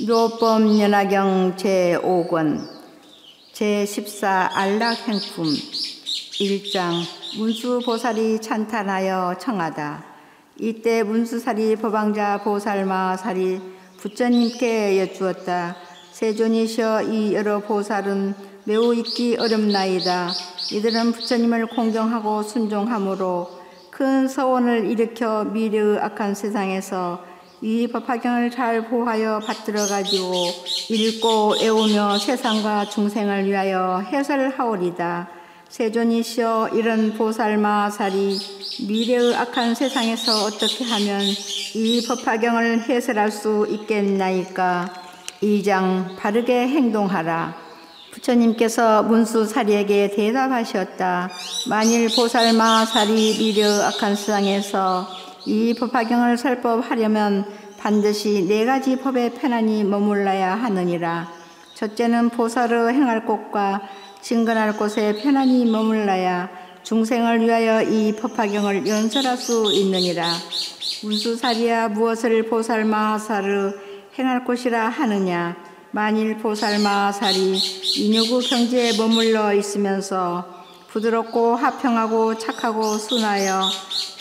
묘법 연화경 제5권 제14 안락행품 1장 문수보살이 찬탄하여 청하다. 이때 문수살이 법왕자 보살마살이 부처님께 여쭈었다. 세존이셔, 이 여러 보살은 매우 잊기 어렵나이다. 이들은 부처님을 공경하고 순종함으로 큰 서원을 일으켜 미래의 악한 세상에서 이 법화경을 잘 보하여 받들어 가지고 읽고 애우며 세상과 중생을 위하여 해설하오리다. 세존이시여, 이런 보살마살이 미래의 악한 세상에서 어떻게 하면 이 법화경을 해설할 수 있겠나이까? 2장 바르게 행동하라. 부처님께서 문수사리에게 대답하셨다. 만일 보살마살이 미래의 악한 세상에서 이 법화경을 설법하려면 반드시 4가지 법에 편안히 머물러야 하느니라. 첫째는 보살의 행할 곳과 진근할 곳에 편안히 머물러야 중생을 위하여 이 법화경을 연설할 수 있느니라. 문수사리야, 무엇을 보살마살의 행할 곳이라 하느냐? 만일 보살마살이 인유구 경지에 머물러 있으면서 부드럽고 화평하고 착하고 순하여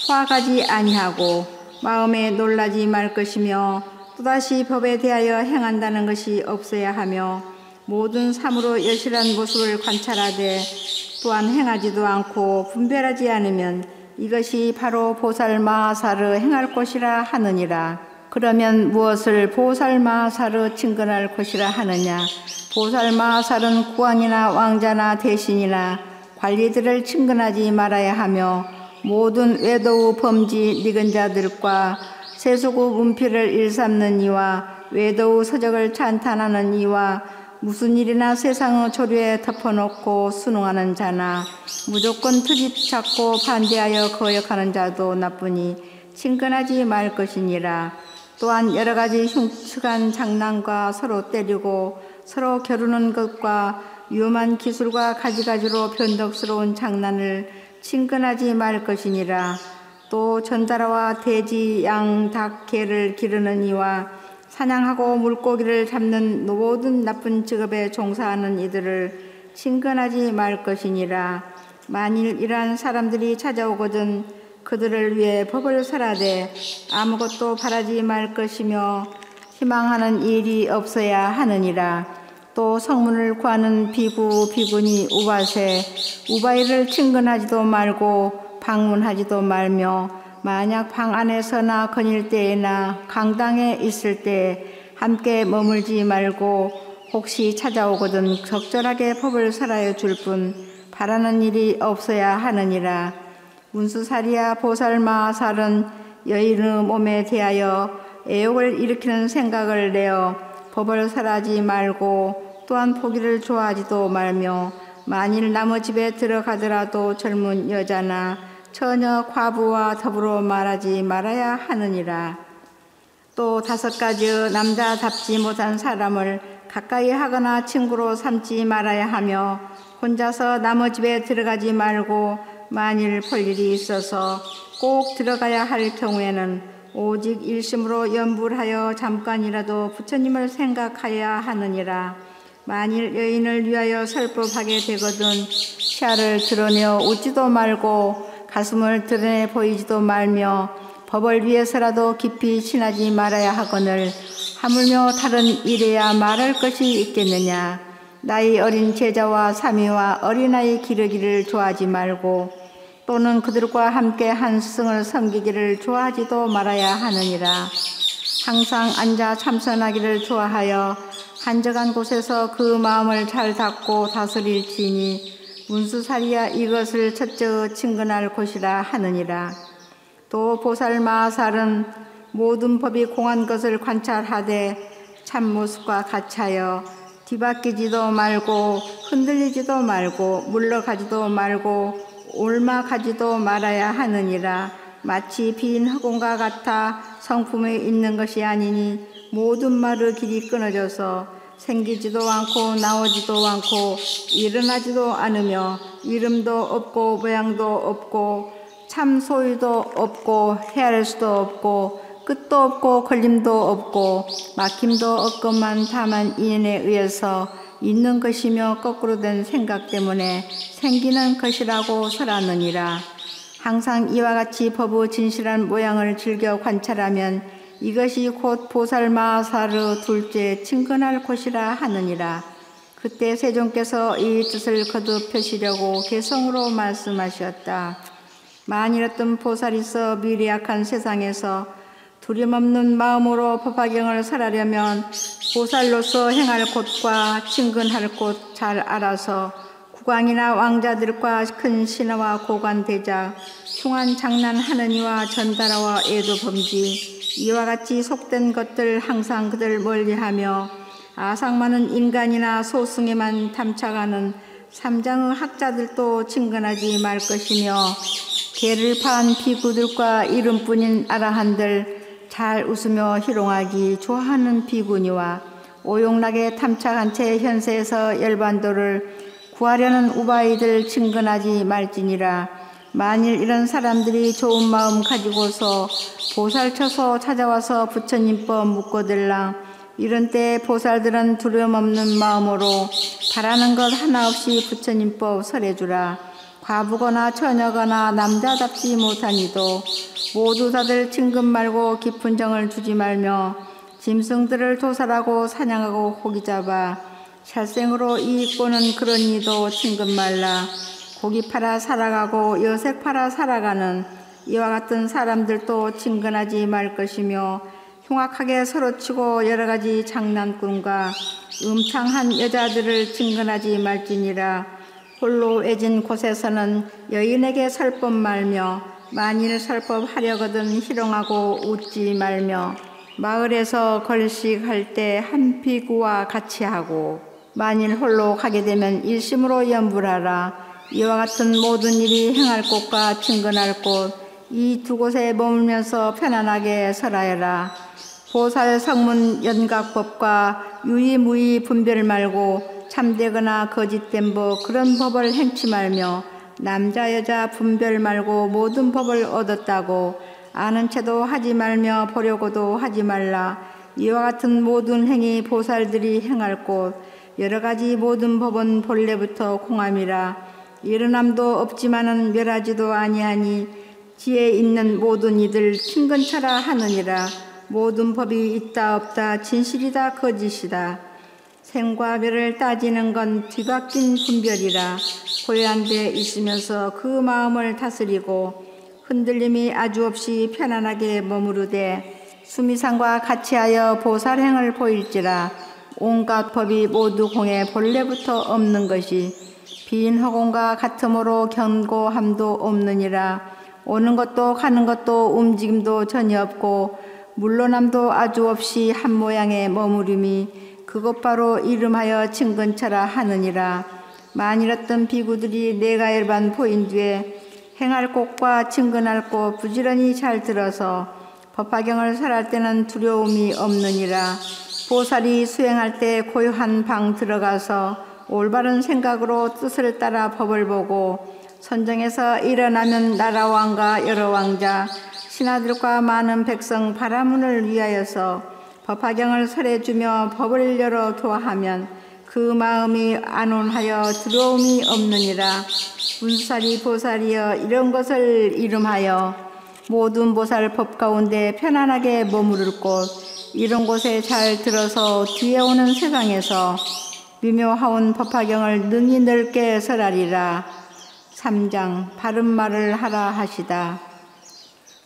화가지 아니하고 마음에 놀라지 말 것이며 또다시 법에 대하여 행한다는 것이 없어야 하며 모든 삶으로 여실한 모습을 관찰하되 또한 행하지도 않고 분별하지 않으면 이것이 바로 보살마살의 행할 곳이라 하느니라. 그러면 무엇을 보살마살의 친근할 곳이라 하느냐? 보살마살은 국왕이나 왕자나 대신이나 관리들을 친근하지 말아야 하며 모든 외도의 범지 니근자들과 세속의 문필을 일삼는 이와 외도의 서적을 찬탄하는 이와 무슨 일이나 세상의 조류에 덮어놓고 순응하는 자나 무조건 트집 잡고 반대하여 거역하는 자도 나쁘니 친근하지 말 것이니라. 또한 여러 가지 흉측한 장난과 서로 때리고 서로 겨루는 것과 위험한 기술과 가지가지로 변덕스러운 장난을 친근하지 말 것이니라. 또 전다라와 돼지, 양, 닭, 개를 기르는 이와 사냥하고 물고기를 잡는 모든 나쁜 직업에 종사하는 이들을 친근하지 말 것이니라. 만일 이러한 사람들이 찾아오거든 그들을 위해 법을 설하되 아무것도 바라지 말 것이며 희망하는 일이 없어야 하느니라. 또 성문을 구하는 비구, 비구니, 우바세, 우바이를 친근하지도 말고 방문하지도 말며 만약 방 안에서나 거닐 때에나 강당에 있을 때 함께 머물지 말고 혹시 찾아오거든 적절하게 법을 설하여 줄 뿐 바라는 일이 없어야 하느니라. 문수사리야, 보살마살은 여인의 몸에 대하여 애욕을 일으키는 생각을 내어 법을 설하지 말고 또한 보기를 좋아하지도 말며 만일 남의 집에 들어가더라도 젊은 여자나 처녀 과부와 더불어 말하지 말아야 하느니라. 또 5가지의 남자답지 못한 사람을 가까이 하거나 친구로 삼지 말아야 하며 혼자서 남의 집에 들어가지 말고 만일 볼 일이 있어서 꼭 들어가야 할 경우에는 오직 일심으로 염불하여 잠깐이라도 부처님을 생각하여야 하느니라. 만일 여인을 위하여 설법하게 되거든 치아를 드러내어 웃지도 말고 가슴을 드러내 보이지도 말며 법을 위해서라도 깊이 친하지 말아야 하거늘 하물며 다른 일에야 말할 것이 있겠느냐? 나이 어린 제자와 사미와 어린아이 기르기를 좋아하지 말고 또는 그들과 함께 한 스승을 섬기기를 좋아하지도 말아야 하느니라. 항상 앉아 참선하기를 좋아하여 한적한 곳에서 그 마음을 잘 닫고 다스릴지니 문수사리야, 이것을 첫째 친근할 곳이라 하느니라. 또 보살마살은 모든 법이 공한 것을 관찰하되 참모습과 같이하여 뒤바뀌지도 말고 흔들리지도 말고 물러가지도 말고 옮아가지도 말아야 하느니라. 마치 빈 허공과 같아 성품에 있는 것이 아니니 모든 말의 길이 끊어져서 생기지도 않고 나오지도 않고 일어나지도 않으며 이름도 없고 모양도 없고 참 소유도 없고 헤아릴 수도 없고 끝도 없고 걸림도 없고 막힘도 없건만 다만 인연에 의해서 있는 것이며 거꾸로 된 생각 때문에 생기는 것이라고 설하느니라. 항상 이와 같이 법의 진실한 모양을 즐겨 관찰하면 이것이 곧 보살마사르 둘째 친근할 곳이라 하느니라. 그때 세존께서 이 뜻을 거듭 펴시려고 개성으로 말씀하셨다. 만일 어떤 보살이서 미래약한 세상에서 두려움없는 마음으로 법화경을 설하려면 보살로서 행할 곳과 친근할 곳 잘 알아서 국왕이나 왕자들과 큰 신하와 고관 대작, 흉한 장난하느니와 전달하와 애도 범지 이와 같이 속된 것들 항상 그들 멀리하며 아상 많은 인간이나 소승에만 탐착하는 삼장의 학자들도 친근하지 말 것이며 개를 파한 비구들과 이름뿐인 아라한들 잘 웃으며 희롱하기 좋아하는 비구니와 오용락에 탐착한 채 현세에서 열반도를 구하려는 우바이들 친근하지 말지니라. 만일 이런 사람들이 좋은 마음 가지고서 보살쳐서 찾아와서 부처님법 묻고들랑 이런 때에 보살들은 두려움 없는 마음으로 바라는 것 하나 없이 부처님법 설해주라. 과부거나 처녀거나 남자답지 못하니도 모두 다들 친근 말고 깊은 정을 주지 말며 짐승들을 도살하고 사냥하고 고기 잡아 살생으로 이익보는 그런 이도 친근 말라. 고기 팔아 살아가고 여색 팔아 살아가는 이와 같은 사람들도 친근하지 말 것이며 흉악하게 서로치고 여러가지 장난꾼과 음탕한 여자들을 친근하지 말지니라. 홀로 애진 곳에서는 여인에게 설법 말며 만일 설법하려거든 희롱하고 웃지 말며 마을에서 걸식할 때 한 비구와 같이 하고 만일 홀로 가게 되면 일심으로 염불하라. 이와 같은 모든 일이 행할 곳과 친근할 곳 이 두 곳에 머물면서 편안하게 설하여라. 보살 성문 연각법과 유의무의 분별 말고 참되거나 거짓된 법 그런 법을 행치 말며 남자 여자 분별 말고 모든 법을 얻었다고 아는 채도 하지 말며 보려고도 하지 말라. 이와 같은 모든 행위 보살들이 행할 곳 여러 가지 모든 법은 본래부터 공함이라. 일어남도 없지만은 멸하지도 아니하니 지혜 있는 모든 이들 친근처라 하느니라. 모든 법이 있다 없다 진실이다 거짓이다. 생과 멸을 따지는 건 뒤바뀐 분별이라. 고요한 데 있으면서 그 마음을 다스리고 흔들림이 아주 없이 편안하게 머무르되 수미상과 같이하여 보살행을 보일지라. 온갖 법이 모두 공에 본래부터 없는 것이 빈 허공과 같음으로 견고함도 없느니라. 오는 것도 가는 것도 움직임도 전혀 없고 물러남도 아주 없이 한 모양의 머무림이 그것 바로 이름하여 친근처라 하느니라. 만일 어떤 비구들이 내가 일반 보인 뒤에 행할 곳과 친근할 곳 부지런히 잘 들어서 법화경을 설할 때는 두려움이 없느니라. 보살이 수행할 때 고요한 방 들어가서 올바른 생각으로 뜻을 따라 법을 보고 선정에서 일어나면 나라왕과 여러 왕자 신하들과 많은 백성 바라문을 위하여서 법화경을 설해주며 법을 열어 도하면 그 마음이 안온하여 두려움이 없느니라. 문수살이 보살이여 이런 것을 이름하여 모든 보살 법 가운데 편안하게 머무를 곳 이런 곳에 잘 들어서 뒤에 오는 세상에서 미묘하온 법화경을 능히 넓게 설하리라. 3장 바른 말을 하라 하시다.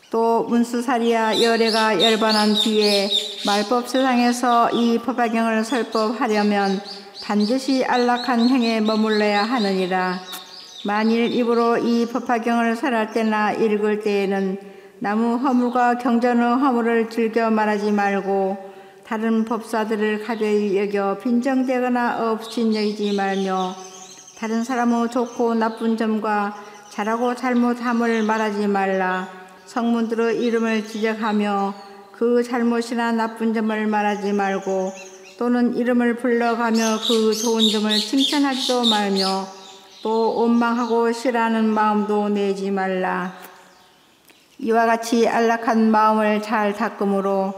또 문수살이야 열애가 열반한 뒤에 말법 세상에서 이 법화경을 설법하려면 반드시 안락한 행에 머물러야 하느니라. 만일 입으로 이 법화경을 설할 때나 읽을 때에는 나무 허물과 경전의 허물을 즐겨 말하지 말고 다른 법사들을 가벼이 여겨 빈정대거나 업신여기지 말며 다른 사람의 좋고 나쁜 점과 잘하고 잘못함을 말하지 말라. 성문들의 이름을 지적하며 그 잘못이나 나쁜 점을 말하지 말고 또는 이름을 불러가며 그 좋은 점을 칭찬하지도 말며 또 원망하고 싫어하는 마음도 내지 말라. 이와 같이 안락한 마음을 잘 닦음으로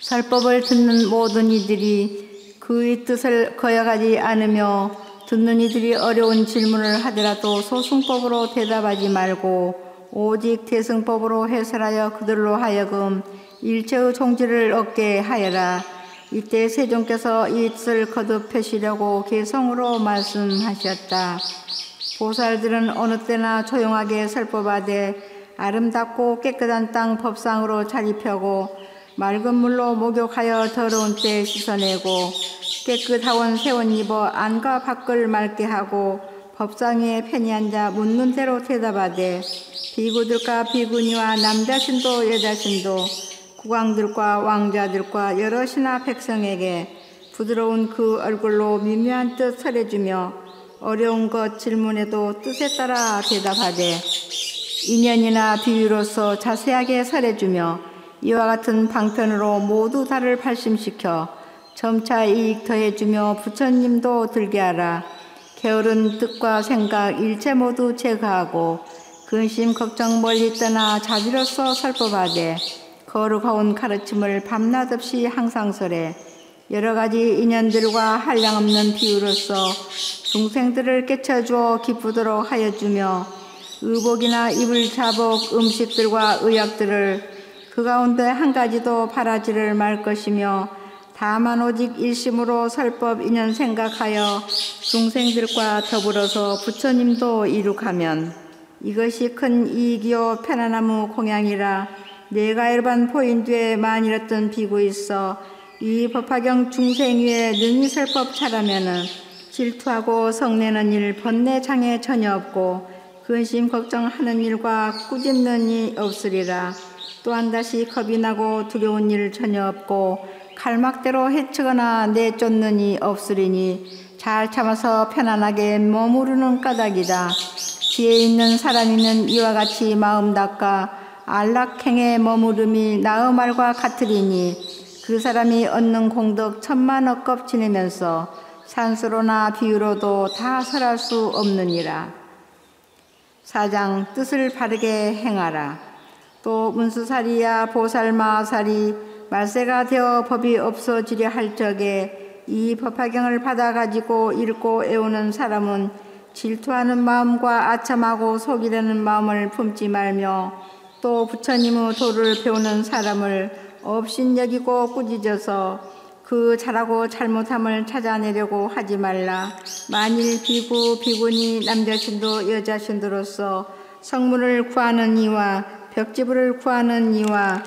설법을 듣는 모든 이들이 그의 뜻을 거역하지 않으며 듣는 이들이 어려운 질문을 하더라도 소승법으로 대답하지 말고 오직 대승법으로 해설하여 그들로 하여금 일체의 종지를 얻게 하여라. 이때 세존께서 이 뜻을 거듭 펴시려고 개성으로 말씀하셨다. 보살들은 어느 때나 조용하게 설법하되 아름답고 깨끗한 땅 법상으로 자립하고 맑은 물로 목욕하여 더러운 때 씻어내고 깨끗하원 새옷 입어 안과 밖을 맑게 하고 법상 위에 편히 앉아 묻는 대로 대답하되 비구들과 비구니와 남자신도 여자신도 국왕들과 왕자들과 여럿이나 백성에게 부드러운 그 얼굴로 미묘한 뜻 설해주며 어려운 것 질문에도 뜻에 따라 대답하되 인연이나 비유로서 자세하게 설해주며 이와 같은 방편으로 모두 다를 발심시켜 점차 이익 더해주며 부처님도 들게 하라. 게으른 뜻과 생각 일체 모두 제거하고 근심 걱정 멀리 떠나 자비로서 설법하되 거룩하온 가르침을 밤낮 없이 항상 설해 여러 가지 인연들과 한량없는 비유로서 중생들을 깨쳐주어 기쁘도록 하여주며 의복이나 입을 자복 음식들과 의약들을 그 가운데 한 가지도 바라지를 말 것이며 다만 오직 일심으로 설법 인연 생각하여 중생들과 더불어서 부처님도 이룩하면 이것이 큰 이익이요 편안함의 공양이라. 내가 일반 포인 뒤에 만일 어떤 비구 있어 이 법화경 중생 위에 능히 설법 잘하면은 질투하고 성내는 일 번뇌 장애 전혀 없고 근심 걱정하는 일과 꾸짖는 일 없으리라. 또한 다시 겁이 나고 두려운 일 전혀 없고 칼막대로 해치거나 내쫓는 이 없으리니 잘 참아서 편안하게 머무르는 까닭이다. 지혜 있는 사람이면 이와 같이 마음 닦아 안락행에 머무름이 나의 말과 같으리니 그 사람이 얻는 공덕 천만억 급 지내면서 산수로나 비유로도 다 설할 수 없느니라. 4장 뜻을 바르게 행하라. 또 문수사리야 보살마살이 말세가 되어 법이 없어지려 할 적에 이 법화경을 받아가지고 읽고 애우는 사람은 질투하는 마음과 아첨하고 속이려는 마음을 품지 말며 또 부처님의 도를 배우는 사람을 업신여기고 꾸짖어서 그 잘하고 잘못함을 찾아내려고 하지 말라. 만일 비구, 비구니, 남자신도 여자신도로서 성문을 구하는 이와 벽지부를 구하는 이와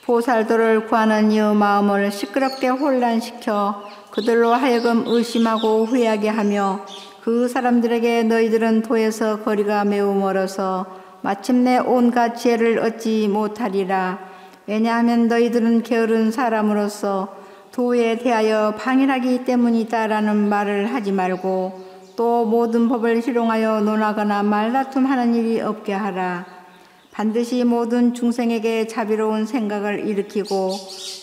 보살도를 구하는 이의 마음을 시끄럽게 혼란시켜 그들로 하여금 의심하고 후회하게 하며 그 사람들에게 너희들은 도에서 거리가 매우 멀어서 마침내 온갖 지혜를 얻지 못하리라. 왜냐하면 너희들은 게으른 사람으로서 도에 대하여 방일하기 때문이다라는 말을 하지 말고 또 모든 법을 희롱하여 논하거나 말다툼하는 일이 없게 하라. 반드시 모든 중생에게 자비로운 생각을 일으키고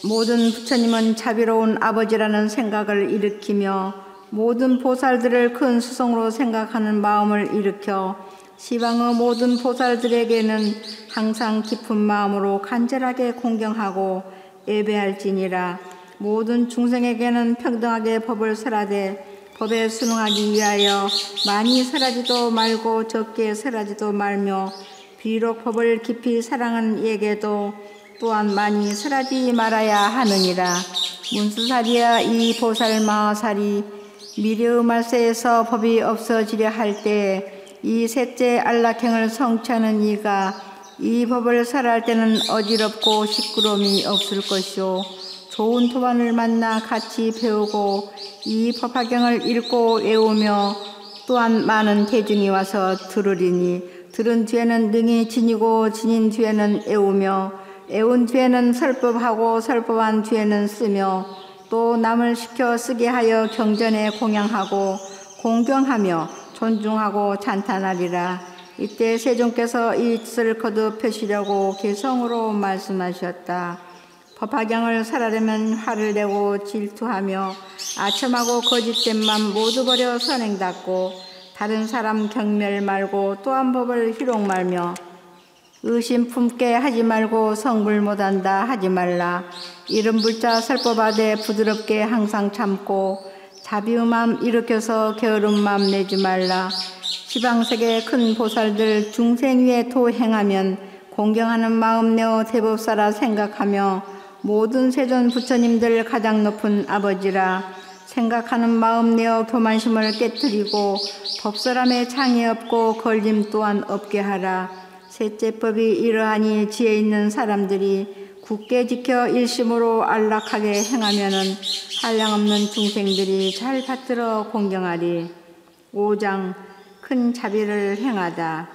모든 부처님은 자비로운 아버지라는 생각을 일으키며 모든 보살들을 큰 수성으로 생각하는 마음을 일으켜 시방의 모든 보살들에게는 항상 깊은 마음으로 간절하게 공경하고 예배할지니라. 모든 중생에게는 평등하게 법을 설하되 법에 순응하기 위하여 많이 설하지도 말고 적게 설하지도 말며 비록 법을 깊이 사랑하는 이에게도 또한 많이 설하지 말아야 하느니라. 문수사리야 이 보살마살이 미래의 말세에서 법이 없어지려 할 때 이 셋째 안락행을 성취하는 이가 이 법을 설할 때는 어지럽고 시끄러움이 없을 것이요 좋은 도반을 만나 같이 배우고 이 법화경을 읽고 외우며 또한 많은 대중이 와서 들으리니 들은 뒤에는 능히 지니고 지닌 뒤에는 애우며 애운 뒤에는 설법하고 설법한 뒤에는 쓰며 또 남을 시켜 쓰게 하여 경전에 공양하고 공경하며 존중하고 찬탄하리라. 이때 세존께서 이 뜻을 거듭 펴시려고 개성으로 말씀하셨다. 법화경을 설하려면 화를 내고 질투하며 아첨하고 거짓된 맘 모두 버려 선행 닦고 다른 사람 경멸 말고 또한 법을 희롱 말며 의심 품게 하지 말고 성불 못한다 하지 말라. 이름 불자 설법하되 부드럽게 항상 참고 자비의 마음 일으켜서 게으른 마음 내지 말라. 지방세계 큰 보살들 중생 위에 도행하면 공경하는 마음 내어 대법사라 생각하며 모든 세존 부처님들 가장 높은 아버지라 생각하는 마음 내어 교만심을 깨뜨리고 법설함에 창이 없고 걸림 또한 없게 하라. 셋째 법이 이러하니 지혜 있는 사람들이 굳게 지켜 일심으로 안락하게 행하면은 한량없는 중생들이 잘 받들어 공경하리. 5장 큰 자비를 행하다.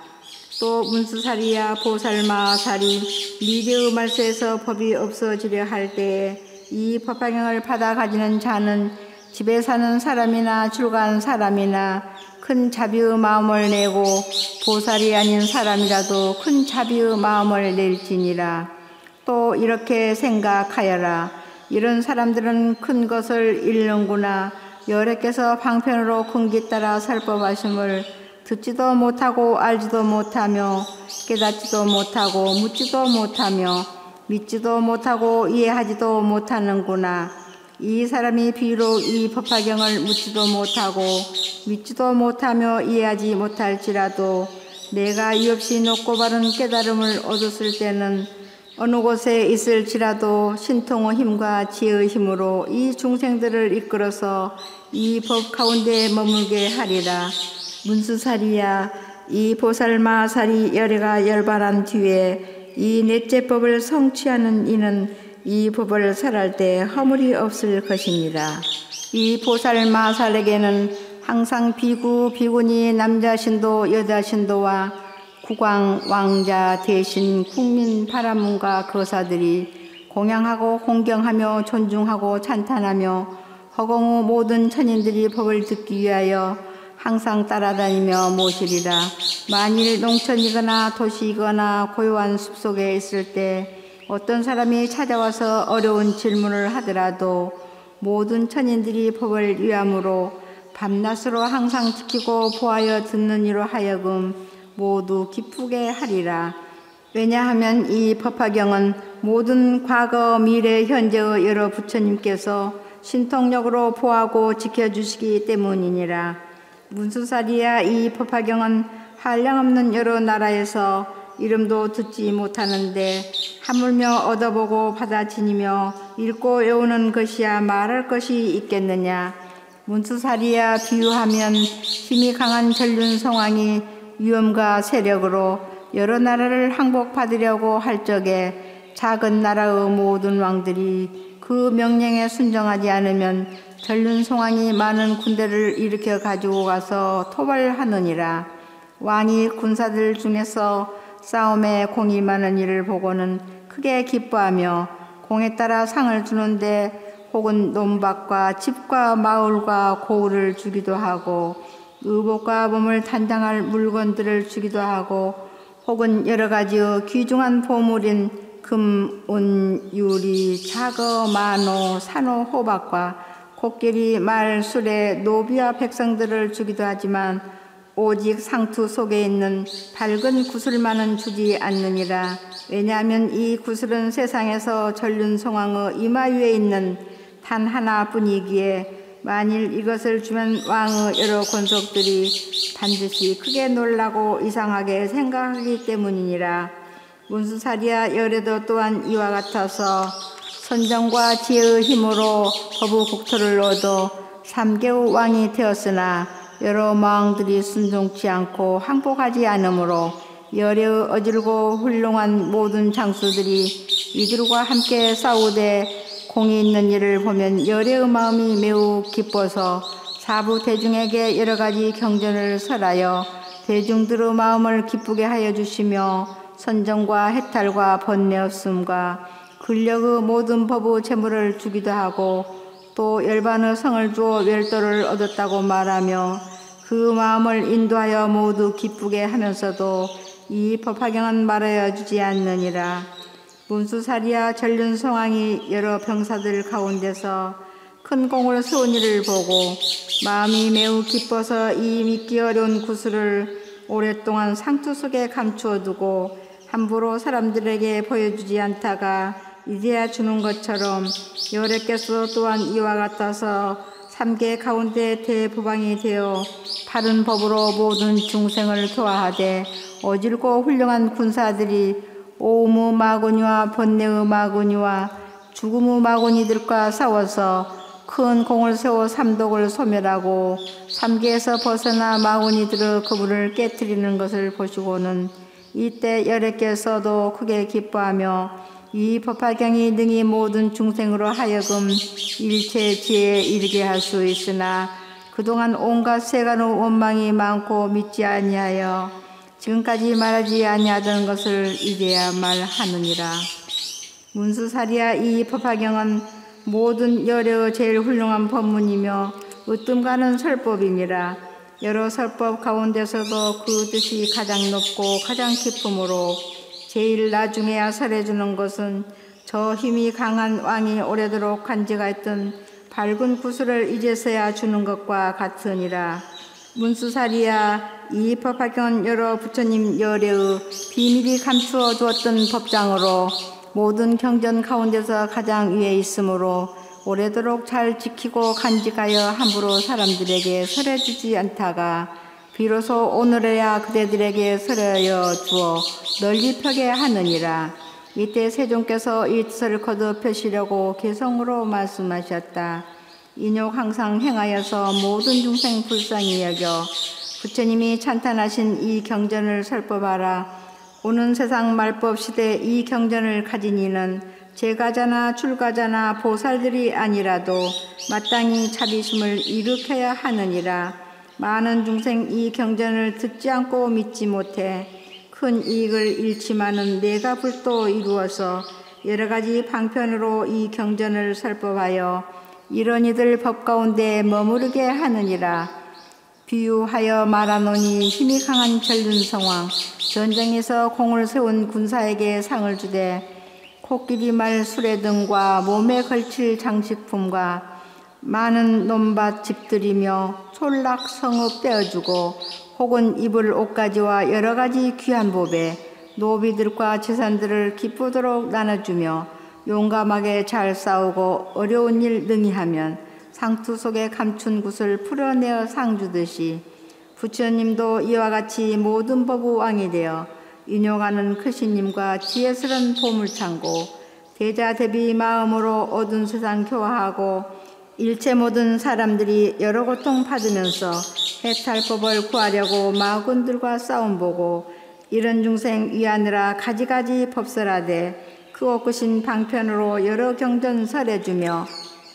또 문수사리야 보살마살이 미래의 말세에서 법이 없어지려 할 때에 이 법화경을 받아 가지는 자는 집에 사는 사람이나 출가한 사람이나 큰 자비의 마음을 내고 보살이 아닌 사람이라도 큰 자비의 마음을 낼지니라. 또 이렇게 생각하여라. 이런 사람들은 큰 것을 잃는구나. 여래께서 방편으로 근기 따라 설법하심을 듣지도 못하고 알지도 못하며 깨닫지도 못하고 묻지도 못하며 믿지도 못하고 이해하지도 못하는구나. 이 사람이 비록 이 법화경을 묻지도 못하고 믿지도 못하며 이해하지 못할지라도 내가 이없이 높고 바른 깨달음을 얻었을 때는 어느 곳에 있을지라도 신통의 힘과 지혜의 힘으로 이 중생들을 이끌어서 이 법 가운데 머물게 하리라. 문수사리야 이 보살마살이 열애가 열발한 뒤에 이 넷째 법을 성취하는 이는 이 법을 설할 때 허물이 없을 것이니라. 이 보살마살에게는 항상 비구, 비구니, 남자 신도, 여자 신도와 국왕, 왕자, 대신, 국민, 바라문과 거사들이 공양하고 공경하며 존중하고 찬탄하며 허공 후 모든 천인들이 법을 듣기 위하여 항상 따라다니며 모시리라. 만일 농촌이거나 도시이거나 고요한 숲속에 있을 때 어떤 사람이 찾아와서 어려운 질문을 하더라도 모든 천인들이 법을 위함으로 밤낮으로 항상 지키고 보하여 듣는 이로 하여금 모두 기쁘게 하리라. 왜냐하면 이 법화경은 모든 과거, 미래, 현재의 여러 부처님께서 신통력으로 보하고 지켜주시기 때문이니라. 문수사리야 이 법화경은 한량없는 여러 나라에서 이름도 듣지 못하는데 하물며 얻어보고 받아 지니며 읽고 외우는 것이야 말할 것이 있겠느냐. 문수사리야 비유하면 힘이 강한 전륜성왕이 위엄과 세력으로 여러 나라를 항복받으려고 할 적에 작은 나라의 모든 왕들이 그 명령에 순종하지 않으면 전륜성왕이 많은 군대를 일으켜 가지고 가서 토벌하느니라. 왕이 군사들 중에서 싸움에 공이 많은 일을 보고는 크게 기뻐하며 공에 따라 상을 주는데 혹은 논밭과 집과 마을과 고을을 주기도 하고 의복과 몸을 단장할 물건들을 주기도 하고 혹은 여러 가지의 귀중한 보물인 금, 은, 유리, 자거, 마노, 산호, 호박과 코끼리, 말, 수레, 노비와 백성들을 주기도 하지만 오직 상투 속에 있는 밝은 구슬만은 주지 않느니라. 왜냐하면 이 구슬은 세상에서 전륜성왕의 이마 위에 있는 단 하나뿐이기에 만일 이것을 주면 왕의 여러 권속들이 반드시 크게 놀라고 이상하게 생각하기 때문이니라. 문수사리야 열애도 또한 이와 같아서 선정과 지혜의 힘으로 법의 국토를 얻어 3개의 왕이 되었으나 여러 마왕들이 순종치 않고 항복하지 않으므로 열애의 어질고 훌륭한 모든 장수들이 이들과 함께 싸우되 공이 있는 일을 보면 열애의 마음이 매우 기뻐서 사부 대중에게 여러 가지 경전을 설하여 대중들의 마음을 기쁘게 하여 주시며 선정과 해탈과 번뇌 없음과 근력의 모든 법의 재물을 주기도 하고 또 열반의 성을 주어 멸도를 얻었다고 말하며 그 마음을 인도하여 모두 기쁘게 하면서도 이 법화경은 말하여 주지 않느니라. 문수사리야 전륜성왕이 여러 병사들 가운데서 큰 공을 세운 일을 보고 마음이 매우 기뻐서 이 믿기 어려운 구슬을 오랫동안 상투 속에 감추어 두고 함부로 사람들에게 보여주지 않다가 이제야 주는 것처럼 여호와께서 또한 이와 같아서 삼계 가운데 대보방이 되어 바른 법으로 모든 중생을 도와하되 어질고 훌륭한 군사들이 오음의 마구니와 번뇌의 마구니와 죽음의 마구니들과 싸워서 큰 공을 세워 삼독을 소멸하고 삼계에서 벗어나 마구니들의 그물을 깨뜨리는 것을 보시고는 이때 여호와께서도 크게 기뻐하며 이 법화경이 능히 모든 중생으로 하여금 일체 지혜에 이르게 할 수 있으나 그동안 온갖 세간의 원망이 많고 믿지 아니하여 지금까지 말하지 아니하던 것을 이제야 말하느니라. 문수사리야, 이 법화경은 모든 열의 제일 훌륭한 법문이며 으뜸가는 설법이니라. 여러 설법 가운데서도 그 뜻이 가장 높고 가장 깊으므로 제일 나중에야 설해주는 것은 저 힘이 강한 왕이 오래도록 간직하였던 밝은 구슬을 이제서야 주는 것과 같으니라. 문수사리야, 이 법화경은 여러 부처님 열애의 비밀이 감추어 두었던 법장으로 모든 경전 가운데서 가장 위에 있으므로 오래도록 잘 지키고 간직하여 함부로 사람들에게 설해주지 않다가 비로소 오늘에야 그대들에게 설하여 주어 널리 펴게 하느니라. 이때 세존께서 이 뜻을 거듭 펴시려고 개성으로 말씀하셨다. 인욕 항상 행하여서 모든 중생 불쌍히 여겨 부처님이 찬탄하신 이 경전을 설법하라. 오는 세상 말법 시대 이 경전을 가진 이는 제가자나 출가자나 보살들이 아니라도 마땅히 자비심을 일으켜야 하느니라. 많은 중생 이 경전을 듣지 않고 믿지 못해 큰 이익을 잃지만은 내가 불도 이루어서 여러 가지 방편으로 이 경전을 설법하여 이런 이들 법 가운데 머무르게 하느니라. 비유하여 말하노니 힘이 강한 전륜성왕 전쟁에서 공을 세운 군사에게 상을 주되 코끼리 말 수레 등과 몸에 걸칠 장식품과 많은 논밭 집들이며 촌락 성읍 떼어주고 혹은 입을 옷가지와 여러 가지 귀한 보배 노비들과 재산들을 기쁘도록 나눠주며 용감하게 잘 싸우고 어려운 일 능히 하면 상투 속에 감춘 굿을 풀어내어 상 주듯이 부처님도 이와 같이 모든 법의 왕이 되어 인용하는 크신님과 지혜스런 보물창고 대자대비 마음으로 어두운 세상 교화하고 일체 모든 사람들이 여러 고통 받으면서 해탈법을 구하려고 마군들과 싸움 보고 이런 중생 위하느라 가지가지 법설하되 그 옥구신 방편으로 여러 경전 설해주며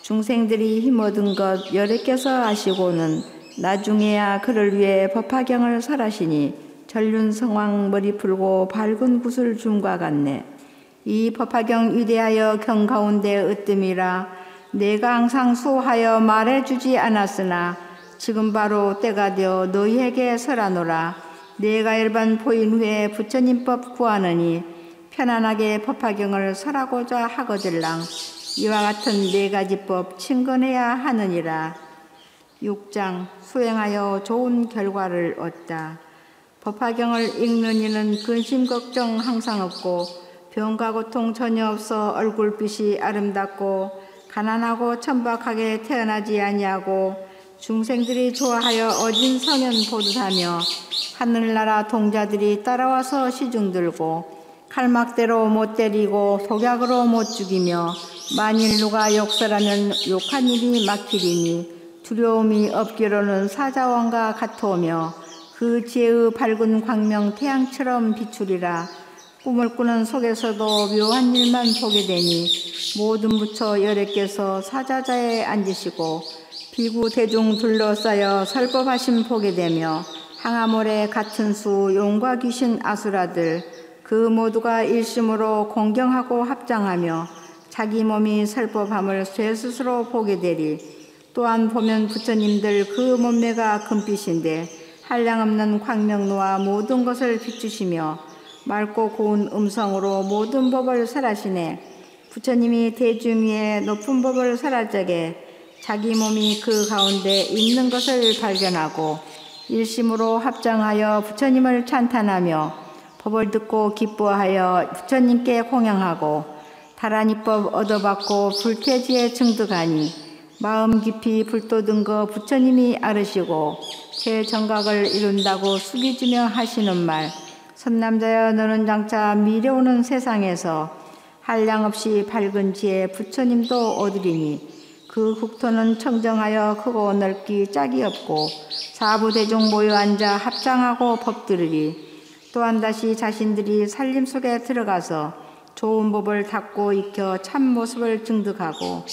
중생들이 힘얻은 것 여러께서 아시고는 나중에야 그를 위해 법화경을 설하시니 전륜성왕 머리 풀고 밝은 굿을 줌과 같네. 이 법화경 위대하여 경 가운데 으뜸이라. 내가 항상 수하여 말해주지 않았으나 지금 바로 때가 되어 너희에게 설하노라. 내가 일반 보인 후에 부처님법 구하느니 편안하게 법화경을 설하고자 하거들랑 이와 같은 네 가지 법 친근해야 하느니라. 6장 수행하여 좋은 결과를 얻다. 법화경을 읽는 이는 근심 걱정 항상 없고 병과 고통 전혀 없어 얼굴빛이 아름답고 가난하고 천박하게 태어나지 아니하고 중생들이 좋아하여 어진 성현 보듯하며 하늘나라 동자들이 따라와서 시중 들고 칼막대로 못 때리고 독약으로 못 죽이며 만일 누가 욕설하면 욕한 일이 막히리니 두려움이 없기로는 사자왕과 같으며 그 지혜의 밝은 광명 태양처럼 비추리라. 꿈을 꾸는 속에서도 묘한 일만 보게 되니 모든 부처 여러께서 사자자에 앉으시고 비구 대중 둘러싸여 설법하심 보게 되며 항아모래 같은 수 용과 귀신 아수라들 그 모두가 일심으로 공경하고 합장하며 자기 몸이 설법함을 쇠 스스로 보게 되리. 또한 보면 부처님들 그 몸매가 금빛인데 한량없는 광명로와 모든 것을 비추시며 맑고 고운 음성으로 모든 법을 설하시네. 부처님이 대중 위에 높은 법을 설할 적에 자기 몸이 그 가운데 있는 것을 발견하고 일심으로 합장하여 부처님을 찬탄하며 법을 듣고 기뻐하여 부처님께 공양하고 다란이법 얻어받고 불퇴지에 증득하니 마음 깊이 불도든 거 부처님이 아르시고 제 정각을 이룬다고 숙이주며 하시는 말. 선남자여 너는 장차 미래오는 세상에서 한량없이 밝은 지혜 부처님도 얻으리니 그 국토는 청정하여 크고 넓기 짝이 없고 사부대중 모여 앉아 합장하고 법들으리. 또한 다시 자신들이 살림 속에 들어가서 좋은 법을 닦고 익혀 참 모습을 증득하고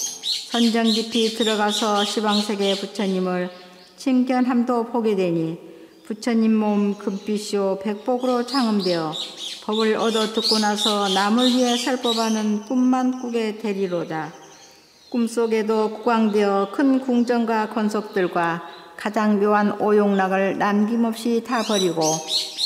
선정 깊이 들어가서 시방세계 부처님을 친견함도 보게 되니 부처님 몸 금빛이요 백복으로 장엄되어 법을 얻어 듣고 나서 남을 위해 살법하는 꿈만 꾸게 되리로다. 꿈속에도 국왕되어 큰 궁전과 건석들과 가장 묘한 오용락을 남김없이 다 버리고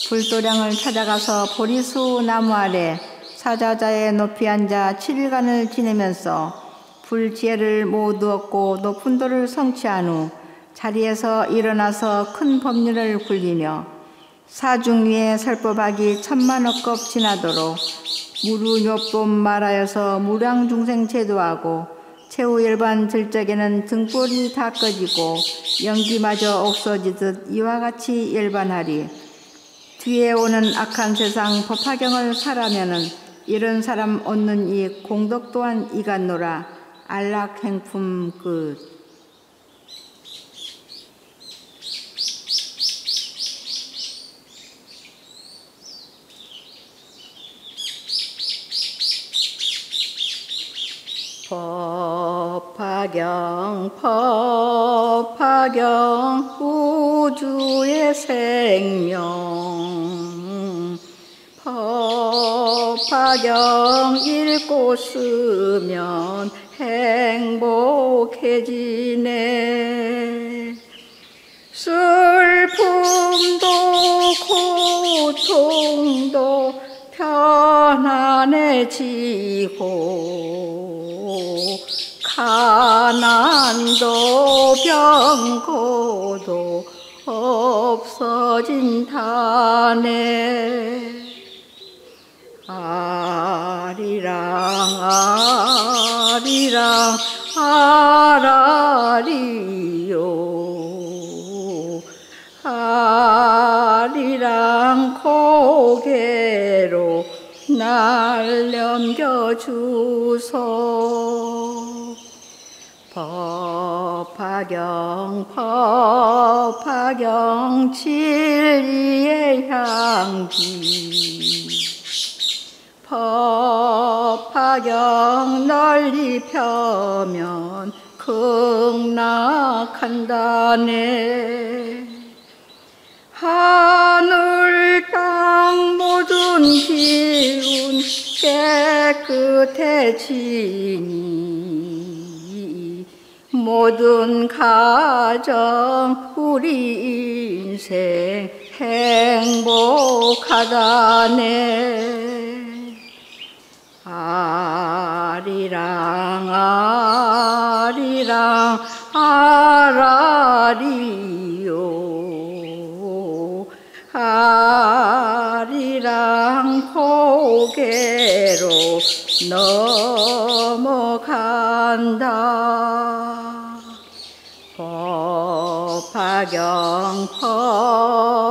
불도량을 찾아가서 보리수 나무 아래 사자자의 높이 앉아 7일간을 지내면서 불지혜를 모두 얻고 높은 도를 성취한 후 자리에서 일어나서 큰 법률을 굴리며 사중 위에 살법하기 1000만억 급 지나도록 무루묘법 말하여서 무량중생 제도하고 최후 일반 들적에는 등불이 다 꺼지고 연기마저 없어지듯 이와 같이 일반하리. 뒤에 오는 악한 세상 법화경을 사라면은 이런 사람 얻는 이 공덕 또한 이같노라. 안락행품 끝. 법화경 우주의 생명 법화경 읽고 쓰면 행복해지네. 슬픔도 고통도 편안해지고 가난도 병고도 없어진다네. 아리랑 아리랑 아라리요 아리랑 고개로 날 넘겨주소. 법화경 진리의 향기 법화경 널리 펴면 극락한다네. 하늘 땅 모든 기운 깨끗해지니 모든 가정 우리 인생 행복하다네. 아리랑 아리랑 아라리요 아리랑 고개로 넘어간다.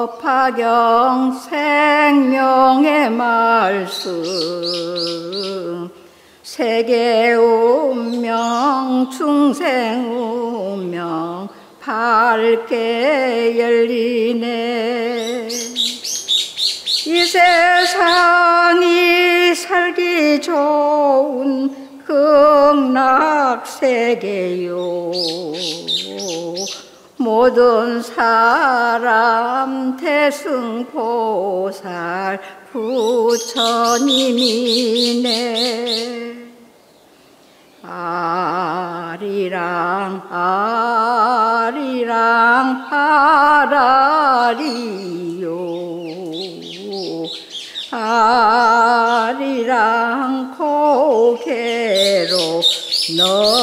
법화경 생명의 말씀 세계 운명 중생 운명 밝게 열리네. 이 세상이 살기 좋은 극락세계요 모든 사람 대승보살 부처님이네. 아리랑 아리랑 아라리요 아리랑 고개로 너